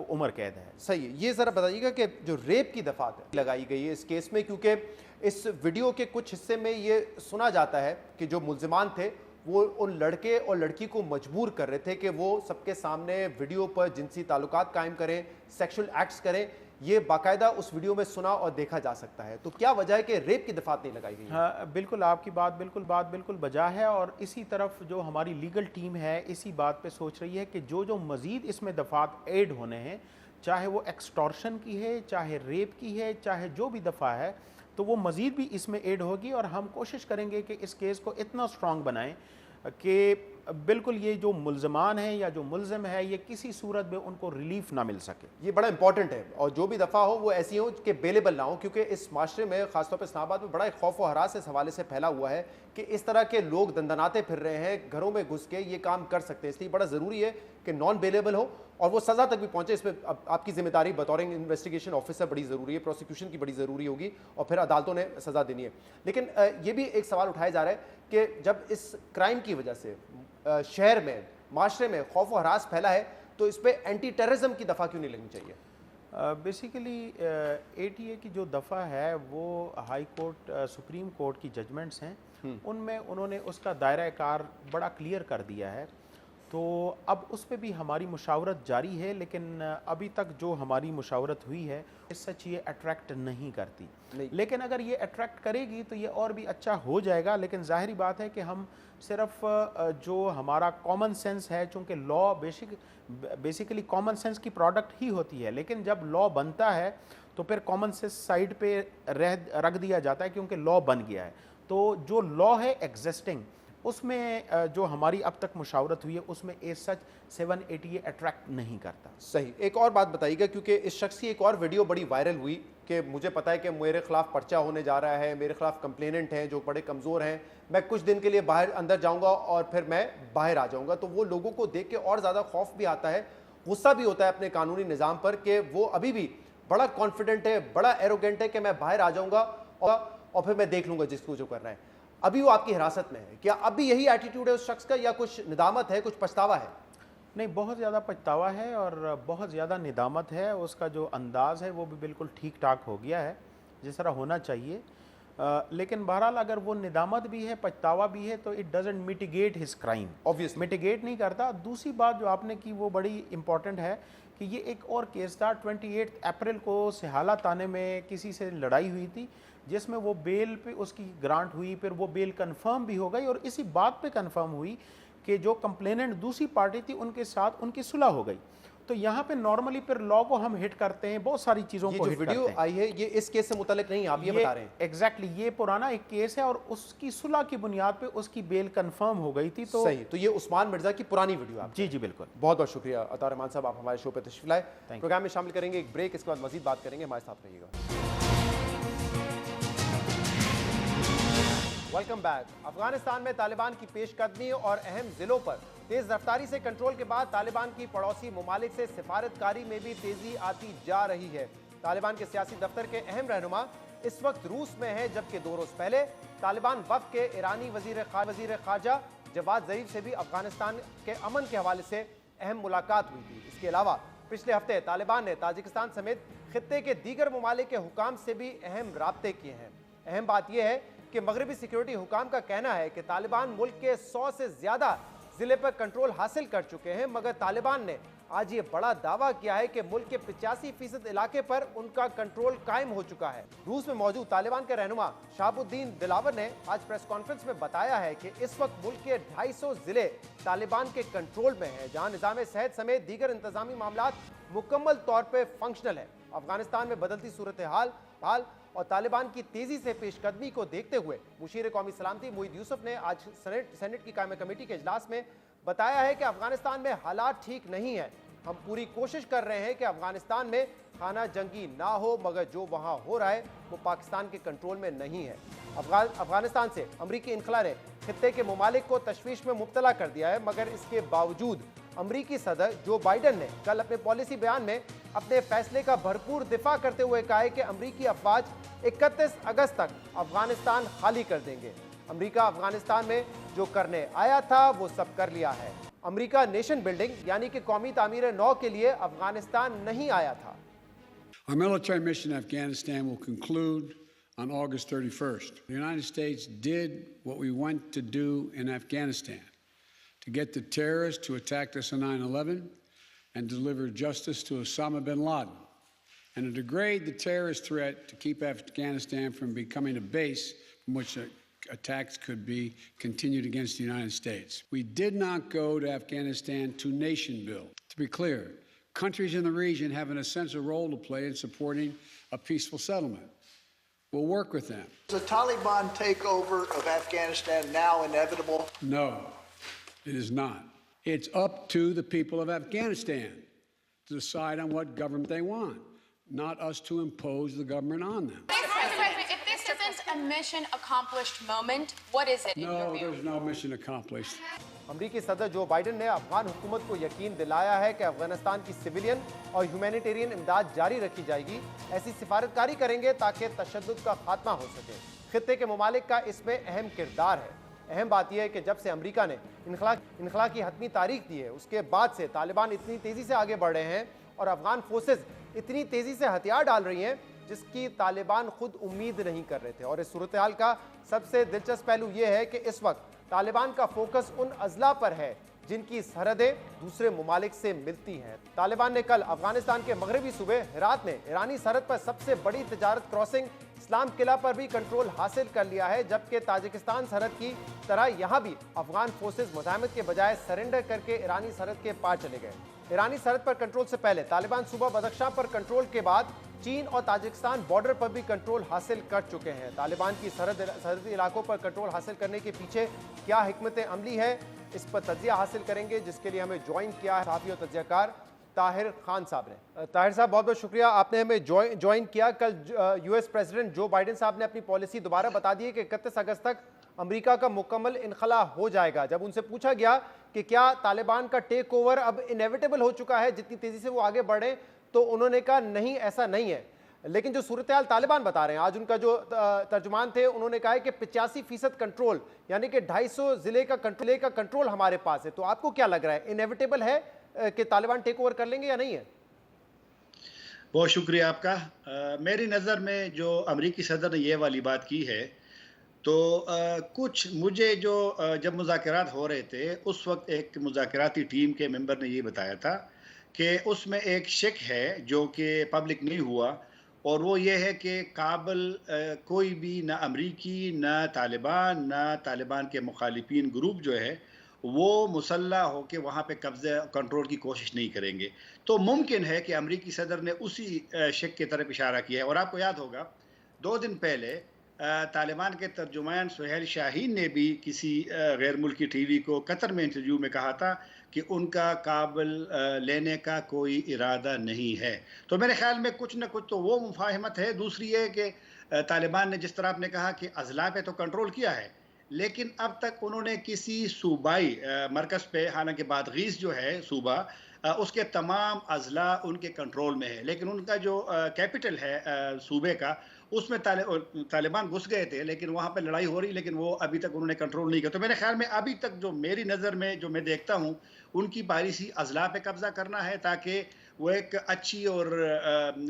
उम्र कैद है। सही है। ये ज़रा बताइएगा कि जो रेप की दफात लगाई गई है इस केस में, क्योंकि इस वीडियो के कुछ हिस्से में ये सुना जाता है कि जो मुल्जिमान थे वो उन लड़के और लड़की को मजबूर कर रहे थे कि वो सबके सामने वीडियो पर जिनसी ताल्लुकात कायम करें, सेक्सुअल एक्ट्स करें। ये बाकायदा उस वीडियो में सुना और देखा जा सकता है। तो क्या वजह है कि रेप की दफात नहीं लगाई गई? हाँ बिल्कुल, आपकी बात बिल्कुल बजा है और इसी तरफ जो हमारी लीगल टीम है इसी बात पे सोच रही है कि जो मज़ीद इसमें दफात ऐड होने हैं, चाहे वो एक्सटॉर्शन की है, चाहे रेप की है, चाहे जो भी दफ़ा है, तो वो मज़ीद भी इसमें ऐड होगी और हम कोशिश करेंगे कि इस केस को इतना स्ट्रॉन्ग बनाएं कि बिल्कुल ये जो मुल्ज़मान है या जो मुल्ज़िम है ये किसी सूरत में उनको रिलीफ ना मिल सके। ये बड़ा इंपॉर्टेंट है और जो भी दफ़ा हो वो ऐसी हो कि बेलेबल ना हो, क्योंकि इस माशरे में खासतौर पर इस्लामाबाद में बड़ा एक खौफ और हरास इस हवाले से फैला हुआ है कि इस तरह के लोग दंदनाते फिर रहे हैं, घरों में घुस के ये काम कर सकते हैं। इसलिए बड़ा ज़रूरी है कि नॉन बेलेबल हो और वो सज़ा तक भी पहुंचे। इसमें आपकी जिम्मेदारी बतौर इन्वेस्टिगेशन ऑफिसर बड़ी ज़रूरी है, प्रोसिक्यूशन की बड़ी ज़रूरी होगी और फिर अदालतों ने सज़ा देनी है। लेकिन ये भी एक सवाल उठाया जा रहा है कि जब इस क्राइम की वजह से शहर में, माशरे में खौफ और हरास फैला है तो इस पर एंटी टेररिज्म की दफ़ा क्यों नहीं लगनी चाहिए? बेसिकली ATA की जो दफ़ा है वो हाई कोर्ट सुप्रीम कोर्ट की जजमेंट्स हैं, उनमें उन्होंने उसका दायरा कार बड़ा क्लियर कर दिया है। तो अब उस पर भी हमारी मुशावरत जारी है, लेकिन अभी तक जो हमारी मुशावरत हुई है इस सच ये अट्रैक्ट नहीं करती लेकिन अगर ये अट्रैक्ट करेगी तो ये और भी अच्छा हो जाएगा। लेकिन ज़ाहिरी बात है कि हम सिर्फ जो हमारा कॉमन सेंस है, चूँकि लॉ बेसिकली कॉमन सेंस की प्रोडक्ट ही होती है, लेकिन जब लॉ बनता है तो फिर कॉमन सेंस साइड पे रख दिया जाता है क्योंकि लॉ बन गया है। तो जो लॉ है एग्जिस्टिंग उसमें जो हमारी अब तक मुशावरत हुई है उसमें एज सच 780 अट्रैक्ट नहीं करता। सही। एक और बात बताइएगा, क्योंकि इस शख्स की एक और वीडियो बड़ी वायरल हुई कि मुझे पता है कि मेरे खिलाफ पर्चा होने जा रहा है, मेरे खिलाफ कंप्लेनेंट हैं जो बड़े कमज़ोर हैं, मैं कुछ दिन के लिए बाहर अंदर जाऊंगा और फिर मैं बाहर आ जाऊंगा। तो वो लोगों को देख के और ज़्यादा खौफ भी आता है, गुस्सा भी होता है अपने कानूनी निज़ाम पर कि वो अभी भी बड़ा कॉन्फिडेंट है, बड़ा एरोगेंट है कि मैं बाहर आ जाऊंगा और फिर मैं देख लूंगा जिसको जो करना है। अभी वो आपकी हिरासत में है, क्या अब भी यही एटीट्यूड है उस शख्स का या कुछ निदामत है, कुछ पछतावा है? नहीं, बहुत ज़्यादा पछतावा है और बहुत ज़्यादा निदामत है। उसका जो अंदाज़ है वो भी बिल्कुल ठीक ठाक हो गया है जिस तरह होना चाहिए। लेकिन बहरहाल अगर वो निदामत भी है, पछतावा भी है, तो it doesn't mitigate his crime, obviously mitigate नहीं करता। दूसरी बात जो आपने की वो बड़ी इंपॉर्टेंट है कि ये एक और केस था 28 अप्रैल को सिहाला थाने में किसी से लड़ाई हुई थी जिसमें वो बेल पे उसकी ग्रांट हुई, फिर वो बेल कंफर्म भी हो गई और इसी बात पे कंफर्म हुई कि जो कंप्लेनेंट दूसरी पार्टी थी उनके साथ उनकी सुलह हो गई। तो यहाँ पे नॉर्मली फिर लॉ को हम हिट करते हैं, बहुत सारी चीज़ों को हिट करते हैं। वीडियो आई है ये इस केस से मुतालिक नहीं, आप ये बता रहे हैं? एग्जैक्टली, ये पुराना एक केस है और उसकी सुलह की बुनियाद पे उसकी बेल कंफर्म हो गई थी। तो सही, तो ये उस्मान मिर्जा की पुरानी वीडियो आप? जी जी बिल्कुल। बहुत बहुत शुक्रिया अतार रहमान साहब, आप हमारे शो पे तशरीफ लाए। प्रोग्राम में शामिल करेंगे एक ब्रेक, इसके बाद मजीद बात करेंगे, हमारे साथ रहिएगा। Welcome back. अफगानिस्तान में तालिबान की पेशकदमी और अहम जिलों पर तेज रफ्तारी से कंट्रोल के बाद तालिबान की पड़ोसी ममालिक से सिफारतकारी में भी तेजी आती जा रही है। तालिबान के सियासी दफ्तर के अहम रहनुमा इस वक्त रूस में है, जबकि 2 रोज पहले तालिबान वफ़द के ईरानी वजीर खारजा जवाद ज़रीफ से भी अफगानिस्तान के अमन के हवाले से अहम मुलाकात हुई थी। इसके अलावा पिछले हफ्ते तालिबान ने ताजिकिस्तान समेत खित्ते के दीगर ममालिक के हुकाम से भी अहम राब्ते किए हैं। अहम बात यह है कि मगरबी सिक्योरिटी हुकाम का कहना है कि तालिबान मुल्क के 100 से ज्यादा जिले पर कंट्रोल हासिल कर चुके हैं, मगर तालिबान ने आज ये बड़ा दावा किया है कि मुल्क के 85% इलाके पर उनका कंट्रोल कायम हो चुका है। रूस में मौजूद तालिबान के रहनुमा शहाबुद्दीन दिलावर ने आज प्रेस कॉन्फ्रेंस में बताया है कि इस वक्त मुल्क के 250 जिले तालिबान के कंट्रोल में हैं, जहां निजाम सेहत समेत दीगर इंतजामी मामलात मुकम्मल तौर पर फंक्शनल है। अफगानिस्तान में बदलती सूरत हाल और तालिबान की तेजी से पेशकदमी को देखते हुए मुशीर कौमी सलामती मोईद यूसुफ ने आज सेनेट की कायम कमेटी के इजलास में बताया है कि अफगानिस्तान में हालात ठीक नहीं है। हम पूरी कोशिश कर रहे हैं कि अफगानिस्तान में खाना जंगी ना हो, मगर जो वहां हो रहा है वो पाकिस्तान के कंट्रोल में नहीं है। अफगानिस्तान से अमरीकी इनखला ने खित्ते के ममालिक को तशवीश में मुब्तला कर दिया है, मगर इसके बावजूद अमरीकी सदर जो बाइडन ने कल अपने पॉलिसी बयान में अपने फैसले का भरपूर दिफा करते हुए कहा है कि अमरीकी अफवाज 31 अगस्त तक अफगानिस्तान खाली कर देंगे। अमरीका अफगानिस्तान में जो करने आया था वो सब कर लिया है। अमरीका नेशन बिल्डिंग यानी कि कौमी तामीर नौ के लिए अफगानिस्तान नहीं आया था। Our military mission in Afghanistan will conclude on August 31st. The United States did what we went to do in Afghanistan, to get the terrorists who attacked us on 9/11 and deliver justice to Osama bin Laden, and to degrade the terrorist threat to keep Afghanistan from becoming a base from which attacks could be continued against the United States. We did not go to Afghanistan to nation build. To be clear, countries in the region have an essential role to play in supporting a peaceful settlement. We'll work with them. Is the Taliban takeover of Afghanistan now inevitable? No, it is not. It's up to the people of Afghanistan to decide on what government they want, not us to impose the government on them. If this isn't a mission accomplished moment, what is it in your No, view? there's no mission accomplished. अमरीकी सदर जो Biden ने अफगान हुकूमत को यकीन दिलाया है कि अफगानिस्तान की सिविलियन और ह्यूमैनिटेरियन इमदाद जारी रखी जाएगी। ऐसी सिफारतकारी करेंगे ताकि तशद्दुद का खात्मा हो सके। खित्ते के ममालिक का इसमें अहम किरदार है। अहम बात यह है कि जब से अमरीका ने इनखला की हतमी तारीख दी है, उसके बाद से तालिबान इतनी तेज़ी से आगे बढ़ रहे हैं और अफगान फोर्सेज इतनी तेज़ी से हथियार डाल रही हैं जिसकी तालिबान खुद उम्मीद नहीं कर रहे थे। और इस सूरत हाल का सबसे दिलचस्प पहलू यह है कि इस वक्त तालिबान का फोकस उन अजला पर है जिनकी सरहदें दूसरे ममालिक से मिलती हैं। तालिबान ने कल अफगानिस्तान के मगरबी सूबे हेरात में ईरानी सरहद पर सबसे बड़ी तजारत क्रॉसिंग इस्लाम किला पर भी कंट्रोल हासिल कर लिया है, जबकि ताजिकिस्तान सरहद की तरह यहाँ भी अफगान फोर्सेज मुजाहिमत के बजाय सरेंडर करके ईरानी सरहद के पार चले गए। ईरानी सरहद पर कंट्रोल से पहले तालिबान सूबा बदख्शां पर कंट्रोल के बाद चीन और ताजिकिस्तान बॉर्डर पर भी कंट्रोल हासिल कर चुके हैं। तालिबान की सरहदी इलाकों पर कंट्रोल हासिल करने के पीछे क्या हिकमत अमली है, इस पर तज्जिया हासिल करेंगे, जिसके लिए हमें ज्वाइन किया है सहाफ़ी और तज्जियाकार ताहिर खान साहब ने। ताहिर साहब, बहुत बहुत शुक्रिया, आपने हमें ज्वाइन किया। कल यूएस प्रेसिडेंट जो बाइडन साहब ने अपनी पॉलिसी दोबारा बता दी है कि 31 अगस्त तक अमेरिका का मुकम्मल इनखला हो जाएगा। जब उनसे पूछा गया कि क्या तालिबान का टेक ओवर अब इनेविटेबल हो चुका है जितनी तेज़ी से वो आगे बढ़े, तो उन्होंने कहा नहीं, ऐसा नहीं है। लेकिन जो सूरत हाल तालिबान बता रहे हैं, आज उनका जो तर्जुमान थे उन्होंने कहा है कि 85% कंट्रोल यानी कि 250 जिले का कंट्रोल हमारे पास है। तो आपको क्या लग रहा है, इनेविटेबल है कि तालिबान टेक ओवर कर लेंगे या नहीं है? बहुत शुक्रिया आपका। मेरी नज़र में जो अमरीकी सदर ने ये वाली बात की है, तो कुछ मुझे जो जब मुज़ाकरात हो रहे थे उस वक्त एक मुज़ाकराती टीम के मेंबर ने ये बताया था कि उसमें एक शक है जो कि पब्लिक नहीं हुआ, और वो ये है कि काबल कोई भी ना अमरीकी ना तालिबान के मुखालिफिन ग्रुप जो है वो मुसल्ला होकर वहाँ पे कब्ज़े कंट्रोल की कोशिश नहीं करेंगे। तो मुमकिन है कि अमरीकी सदर ने उसी शक की तरफ इशारा किया है। और आपको याद होगा 2 दिन पहले तालिबान के तर्जुमान सुहेल शाहीन ने भी किसी गैर मुल्की टीवी को कतर में इंटरव्यू में कहा था कि उनका काबल लेने का कोई इरादा नहीं है। तो मेरे ख्याल में कुछ न कुछ तो वो मुफाहमत है। दूसरी है कि तालिबान ने जिस तरह आपने कहा कि अजला पे तो कंट्रोल किया है, लेकिन अब तक उन्होंने किसी सूबाई मरकज़ पे, हालांकि बादगीस जो है सूबा, उसके तमाम अजला उनके कंट्रोल में है, लेकिन उनका जो कैपिटल है सूबे का, उसमें तालिबान घुस गए थे, लेकिन वहाँ पे लड़ाई हो रही, लेकिन वो अभी तक उन्होंने कंट्रोल नहीं किया। तो मेरे ख्याल में अभी तक जो मेरी नज़र में जो मैं देखता हूँ, उनकी पॉलिसी अजला पे कब्जा करना है ताकि वो एक अच्छी और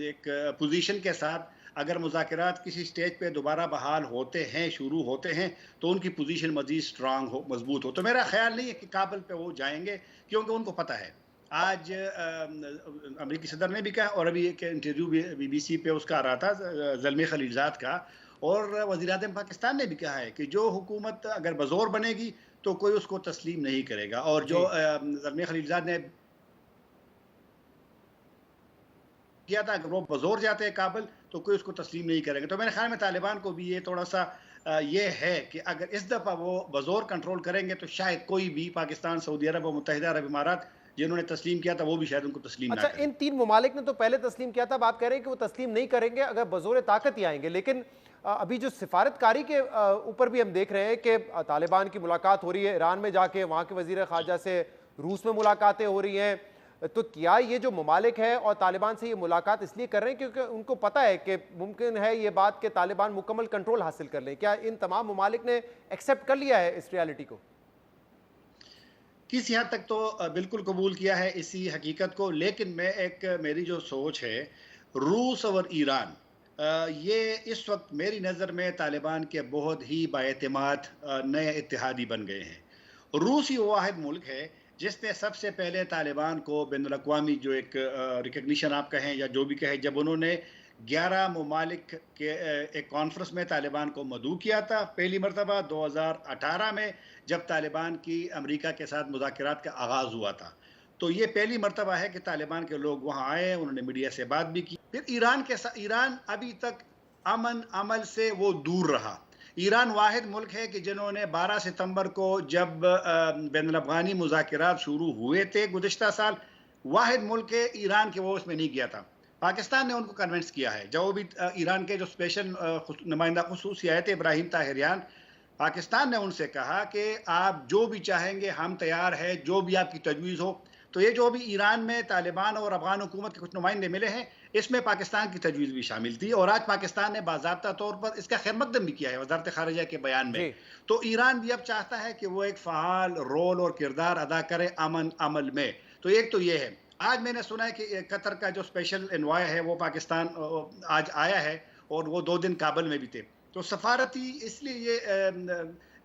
एक पोजीशन के साथ अगर मुज़ाकरात किसी स्टेज पे दोबारा बहाल होते हैं, शुरू होते हैं, तो उनकी पोजीशन मज़ीद स्ट्रांग हो, मजबूत हो। तो मेरा ख्याल नहीं है कि काबुल पे वो जाएंगे, क्योंकि उनको पता है। आज अमेरिकी सदर ने भी कहा, और अभी एक इंटरव्यू भी BBC पे उसका आ रहा था ज़ल्मी खलीलज़ाद का, और वज़ीर-ए-आज़म पाकिस्तान ने भी कहा है कि जो हुकूमत अगर बज़ोर बनेगी तो कोई उसको तस्लीम नहीं करेगा। और जो ज़ल्मी खलीलज़ाद ने किया था, अगर वो बज़ोर जाते हैं काबुल तो कोई उसको तस्लीम नहीं करेगा। तो मेरे ख्याल में तालिबान को भी ये थोड़ा सा ये है कि अगर इस दफ़ा वो बज़ोर कंट्रोल करेंगे तो शायद कोई भी पाकिस्तान, सऊदी अरब और मुत्तहिदा अरब इमारात जिन्होंने तस्लीम किया था वो भी शायद उनको तस्लीम ना करें। इन 3 ममालिक ने तो पहले तस्लीम किया था, अब आप कह रहे हैं कि वो तस्लीम नहीं करेंगे, अगर बज़ोर ताकत ही आएंगे। लेकिन अभी जो सिफारतकारी के ऊपर भी हम देख रहे हैं कि तालिबान की मुलाकात हो रही है ईरान में जाके, वहाँ के वज़ीर ख़ारजा से रूस में मुलाकातें हो रही हैं। तो क्या ये जो ममालिक है और तालिबान से ये मुलाकात इसलिए कर रहे हैं क्योंकि उनको पता है कि मुमकिन है ये बात कि तालिबान मुकम्मल कंट्रोल हासिल कर लें? क्या इन तमाम ममालिक ने एक्सेप्ट कर लिया है इस रियलिटी को? किसी हद तक तो बिल्कुल कबूल किया है इसी हकीकत को, लेकिन मेरी जो सोच है, रूस और ईरान ये इस वक्त मेरी नज़र में तालिबान के बहुत ही बाएतमाद नए इत्तेहादी बन गए हैं। रूस ही वो वाहिद मुल्क है जिसने सबसे पहले तालिबान को बैनुल-अक़वामी जो एक रिकग्निशन आप कहें या जो भी कहें, जब उन्होंने 11 ममालिक के एक कॉन्फ्रेंस में तालिबान को मदऊ किया था पहली मरतबा 2018 में, जब तालिबान की अमेरिका के साथ मुज़ाकरात का आगाज़ हुआ था। तो ये पहली मरतबा है कि तालिबान के लोग वहाँ आए, उन्होंने मीडिया से बात भी की। फिर ईरान के साथ, ईरान अभी तक अमन अमल से वो दूर रहा। ईरान वाहिद मुल्क है कि जिन्होंने 12 सितंबर को जब बैनुल-अफ़गानी मुज़ाकरात शुरू हुए थे गुज़िश्ता साल, वाहिद मुल्क है ईरान के वो उसमें नहीं गया था। पाकिस्तान ने उनको कन्विंस किया है। जब वो भी ईरान के जो स्पेशल नुमाइंदा ख़ुसूसी आए थे इब्राहिम ताहिरियान, पाकिस्तान ने उनसे कहा कि आप जो भी चाहेंगे हम तैयार है, जो भी आपकी तजवीज़ हो। तो ये जो भी ईरान में तालिबान और अफ़गान हुकूमत के कुछ नुमाइंदे मिले हैं, इसमें पाकिस्तान की तजवीज़ भी शामिल थी, और आज पाकिस्तान ने बाज़ाब्ता तौर पर इसका खैर मकदम भी किया है वज़ारत ख़ारिजा के बयान में। तो ईरान भी अब चाहता है कि वो एक फ़ाल रोल और किरदार अदा करे अमन अमल में। तो एक तो ये है। आज मैंने सुना है कि कतर का जो स्पेशल एनवॉय है वो पाकिस्तान आज आया है, और वो 2 दिन काबुल में भी थे। तो सफारती इसलिए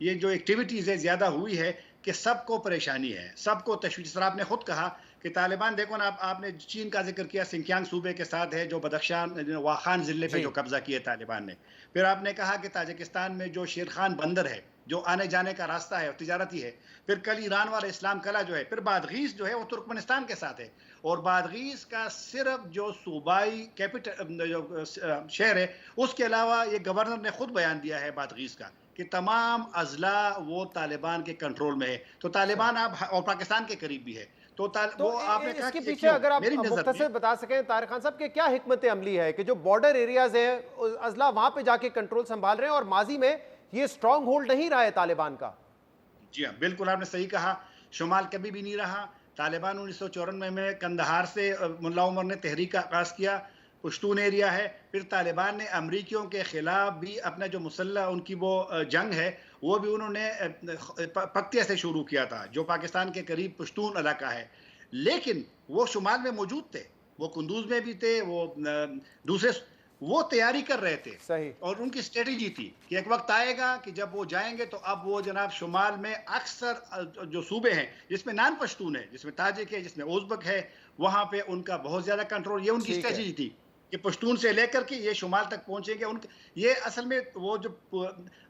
ये जो एक्टिविटीज़ है ज़्यादा हुई है कि सबको परेशानी है, सबको तशवीश। सर आपने खुद कहा कि तालिबान, देखो ना, आपने चीन का जिक्र किया, सिंकियांग सूबे के साथ है जो बदख्शान वाखान ज़िले पे जो कब्जा किया तालिबान ने। फिर आपने कहा कि ताजिकिस्तान में जो शेर खान बंदर है जो आने जाने का रास्ता है और तिजारती है। फिर कल ईरान वाला इस्लाम कला जो है। फिर बादगीस जो है वो तुर्कमेनिस्तान के साथ है, और बादगीस का सिर्फ जो सूबाई कैपिटल जो शहर है, उसके अलावा ये गवर्नर ने खुद बयान दिया है बादगीस का कि तमाम अजला वो तालिबान के कंट्रोल में है। तो तालिबान आप और पाकिस्तान के करीब भी है। तो वो आपने कहा इसके पीछे अगर आप मुख्तसर बता सकें तारिक खान साहब कि क्या हिकमत अमली है कि जो बॉर्डर एरियाज है अजला वहां पे जाके कंट्रोल संभाल रहे हैं, और माजी में ये स्ट्रॉन्ग होल्ड नहीं रहा है तालिबान का? जी हाँ, बिल्कुल आपने सही कहा। शुमाल कभी भी नहीं रहा। तालिबान 1994 में कंदहार से मुल्ला उमर ने तहरीक का आगाज़ किया, पश्तून एरिया है। फिर तालिबान ने अमरीकियों के ख़िलाफ़ भी अपना जो मुसल्लह उनकी वो जंग है वो भी उन्होंने पक्तिया से शुरू किया था, जो पाकिस्तान के करीब पश्तून इलाका है। लेकिन वो शुमाल में मौजूद थे, वो कुंदूज में भी थे, वो दूसरे वो तैयारी कर रहे थे। सही। और उनकी स्ट्रेटजी थी कि एक वक्त आएगा कि जब वो जाएंगे तो अब वो जनाब शुमाल में अक्सर जो सूबे हैं जिसमें नान पश्तून है, जिसमें ताजिक है, जिसमें उज़्बक है, वहाँ पे उनका बहुत ज़्यादा कंट्रोल। ये उनकी स्ट्रेटजी थी कि पश्तून से लेकर के ये शुमाल तक पहुंचेंगे। उनके ये असल में वो जो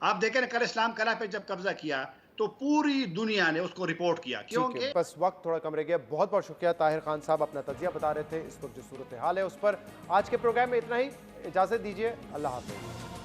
आप देखें ना, कल इस्लाम कला पे जब कब्जा किया तो पूरी दुनिया ने उसको रिपोर्ट किया, क्योंकि बस वक्त थोड़ा कम रह गया। बहुत बहुत शुक्रिया ताहिर खान साहब, अपना तजिया बता रहे थे इस वक्त जो सूरत हाल है उस पर। आज के प्रोग्राम में इतना ही, इजाज़त दीजिए, अल्लाह हाफ़िज़।